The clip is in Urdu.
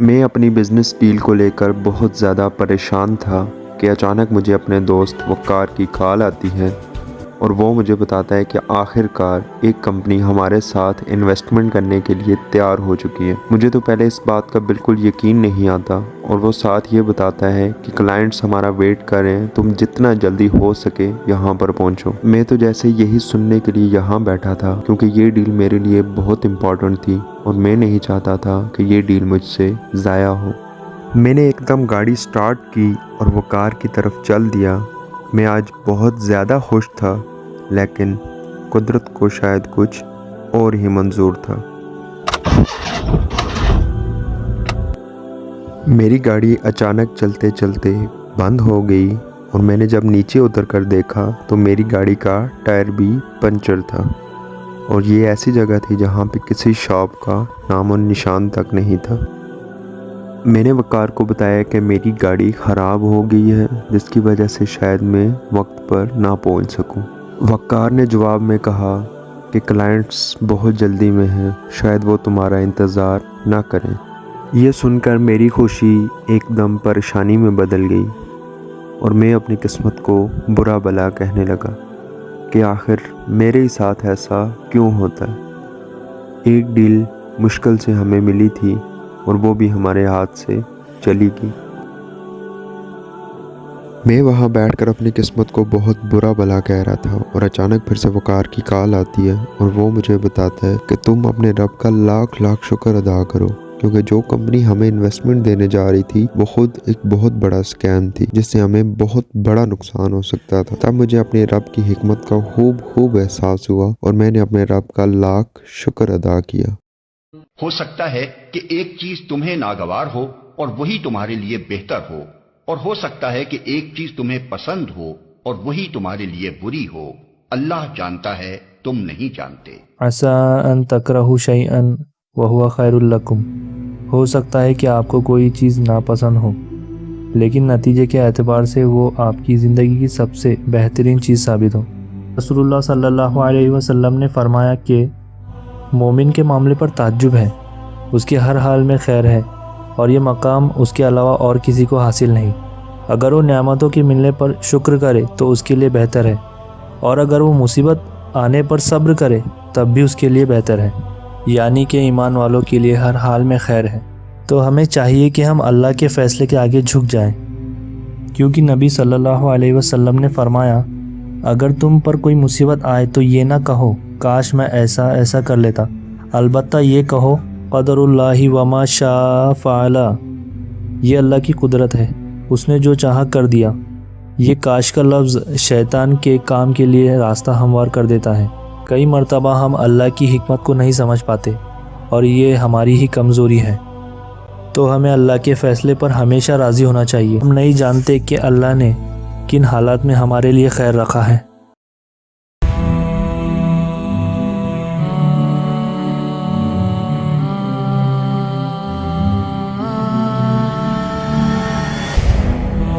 میں اپنی بزنس ڈیل کو لے کر بہت زیادہ پریشان تھا کہ اچانک مجھے اپنے دوست وقار کی کال آتی ہے اور وہ مجھے بتاتا ہے کہ آخر کار ایک کمپنی ہمارے ساتھ انویسٹمنٹ کرنے کے لیے تیار ہو چکی ہے۔ مجھے تو پہلے اس بات کا بالکل یقین نہیں آتا اور وہ ساتھ یہ بتاتا ہے کہ کلائنٹس ہمارا ویٹ کر رہے ہیں، تم جتنا جلدی ہو سکے یہاں پر پہنچو۔ میں تو جیسے یہی سننے کے لیے یہاں بیٹھا تھا کیونکہ یہ ڈیل میرے لیے بہت امپورٹنٹ تھی اور میں نہیں چاہتا تھا کہ یہ ڈیل مجھ سے ضائع ہو۔ میں نے ایک دم گاڑی سٹارٹ کی اور وقار کی طرف چل دیا۔ میں آج بہت زیادہ خوش تھا، لیکن قدرت کو شاید کچھ اور ہی منظور تھا۔ میری گاڑی اچانک چلتے چلتے بند ہو گئی اور میں نے جب نیچے اتر کر دیکھا تو میری گاڑی کا ٹائر بھی پنچر تھا اور یہ ایسی جگہ تھی جہاں پہ کسی شاپ کا نام و نشان تک نہیں تھا۔ میں نے وقار کو بتایا کہ میری گاڑی خراب ہو گئی ہے جس کی وجہ سے شاید میں وقت پر نہ پہنچ سکوں۔ وقار نے جواب میں کہا کہ کلائنٹس بہت جلدی میں ہیں، شاید وہ تمہارا انتظار نہ کریں۔ یہ سن کر میری خوشی ایک دم پریشانی میں بدل گئی اور میں اپنی قسمت کو برا بلا کہنے لگا کہ آخر میرے ہی ساتھ ایسا کیوں ہوتا ہے۔ ایک ڈیل مشکل سے ہمیں ملی تھی اور وہ بھی ہمارے ہاتھ سے چلی گئی۔ میں وہاں بیٹھ کر اپنی قسمت کو بہت برا بلا کہہ رہا تھا اور اچانک پھر سے وقار کی کال آتی ہے اور وہ مجھے بتاتا ہے کہ تم اپنے رب کا لاکھ لاکھ شکر ادا کرو، کیونکہ جو کمپنی ہمیں انویسٹمنٹ دینے جا رہی تھی وہ خود ایک بہت بڑا اسکیم تھی جس سے ہمیں بہت بڑا نقصان ہو سکتا تھا۔ تب مجھے اپنے رب کی حکمت کا خوب احساس ہوا اور میں نے اپنے رب کا لاکھ شکر ادا کیا۔ ہو سکتا ہے کہ ایک چیز تمہیں ناگوار ہو اور وہی تمہارے لیے بہتر ہو، اور ہو سکتا ہے کہ ایک چیز تمہیں پسند ہو اور وہی تمہارے لیے بری ہو۔ اللہ جانتا ہے، تم نہیں جانتے۔ عسیٰ ان تکرہوا شیئا وہو خیر لکم، ہو سکتا ہے کہ آپ کو کوئی چیز ناپسند ہو لیکن نتیجے کے اعتبار سے وہ آپ کی زندگی کی سب سے بہترین چیز ثابت ہو۔ رسول اللہ صلی اللہ علیہ وسلم نے فرمایا کہ مومن کے معاملے پر تعجب ہے، اس کے ہر حال میں خیر ہے اور یہ مقام اس کے علاوہ اور کسی کو حاصل نہیں۔ اگر وہ نعمتوں کے ملنے پر شکر کرے تو اس کے لیے بہتر ہے، اور اگر وہ مصیبت آنے پر صبر کرے تب بھی اس کے لیے بہتر ہے، یعنی کہ ایمان والوں کے لیے ہر حال میں خیر ہے۔ تو ہمیں چاہیے کہ ہم اللہ کے فیصلے کے آگے جھک جائیں، کیونکہ نبی صلی اللہ علیہ وسلم نے فرمایا اگر تم پر کوئی مصیبت آئے تو یہ نہ کہو کاش میں ایسا کر لیتا، البتہ یہ کہو قدر اللہ وما شاء فعل، یہ اللہ کی قدرت ہے، اس نے جو چاہا کر دیا۔ یہ کاش کا لفظ شیطان کے کام کے لیے راستہ ہموار کر دیتا ہے۔ کئی مرتبہ ہم اللہ کی حکمت کو نہیں سمجھ پاتے اور یہ ہماری ہی کمزوری ہے، تو ہمیں اللہ کے فیصلے پر ہمیشہ راضی ہونا چاہیے۔ ہم نہیں جانتے کہ اللہ نے کن حالات میں ہمارے لیے خیر رکھا ہے۔